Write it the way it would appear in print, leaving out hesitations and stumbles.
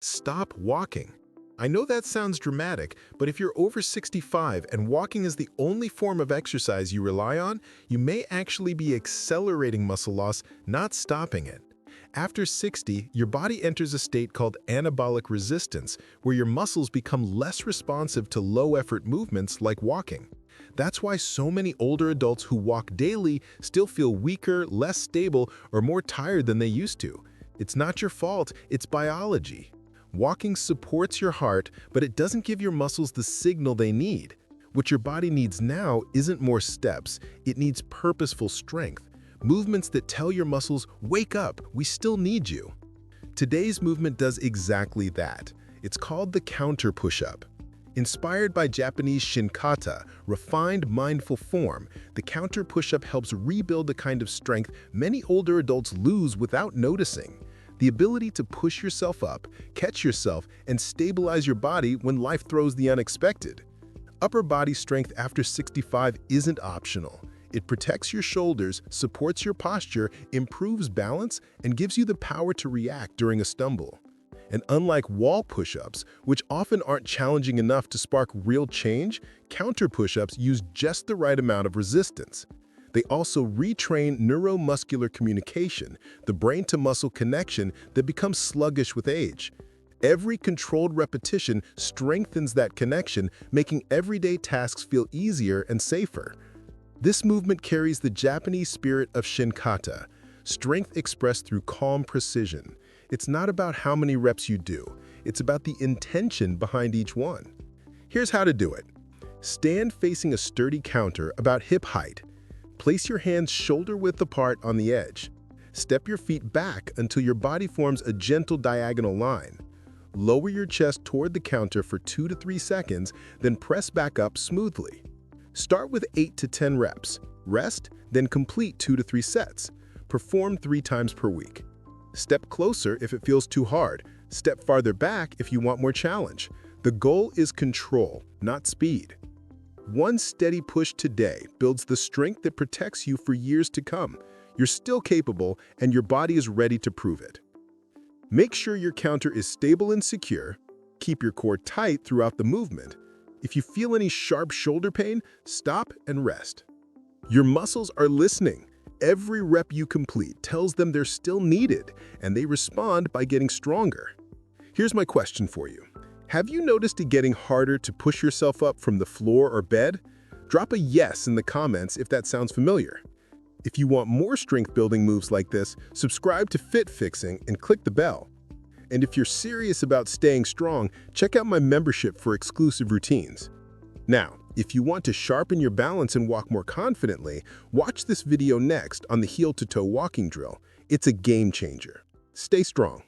Stop walking. I know that sounds dramatic, but if you're over 65 and walking is the only form of exercise you rely on, you may actually be accelerating muscle loss, not stopping it. After 60, your body enters a state called anabolic resistance, where your muscles become less responsive to low-effort movements like walking. That's why so many older adults who walk daily still feel weaker, less stable, or more tired than they used to. It's not your fault, it's biology. Walking supports your heart, but it doesn't give your muscles the signal they need. What your body needs now isn't more steps, it needs purposeful strength. Movements that tell your muscles, wake up, we still need you. Today's movement does exactly that. It's called the counter push-up. Inspired by Japanese shinkata, refined mindful form, the counter push-up helps rebuild the kind of strength many older adults lose without noticing. The ability to push yourself up, catch yourself, and stabilize your body when life throws the unexpected. Upper body strength after 65 isn't optional. It protects your shoulders, supports your posture, improves balance, and gives you the power to react during a stumble. And unlike wall push-ups, which often aren't challenging enough to spark real change, counter push-ups use just the right amount of resistance. They also retrain neuromuscular communication, the brain-to-muscle connection that becomes sluggish with age. Every controlled repetition strengthens that connection, making everyday tasks feel easier and safer. This movement carries the Japanese spirit of shinkata, strength expressed through calm precision. It's not about how many reps you do, it's about the intention behind each one. Here's how to do it. Stand facing a sturdy counter about hip height. Place your hands shoulder-width apart on the edge. Step your feet back until your body forms a gentle diagonal line. Lower your chest toward the counter for 2 to 3 seconds, then press back up smoothly. Start with 8 to 10 reps. Rest, then complete 2 to 3 sets. Perform 3 times per week. Step closer if it feels too hard. Step farther back if you want more challenge. The goal is control, not speed. One steady push today builds the strength that protects you for years to come. You're still capable, and your body is ready to prove it. Make sure your counter is stable and secure. Keep your core tight throughout the movement. If you feel any sharp shoulder pain, stop and rest. Your muscles are listening. Every rep you complete tells them they're still needed, and they respond by getting stronger. Here's my question for you. Have you noticed it getting harder to push yourself up from the floor or bed? Drop a yes in the comments if that sounds familiar. If you want more strength-building moves like this, subscribe to FitFixen and click the bell. And if you're serious about staying strong, check out my membership for exclusive routines. Now, if you want to sharpen your balance and walk more confidently, watch this video next on the heel-to-toe walking drill. It's a game changer. Stay strong.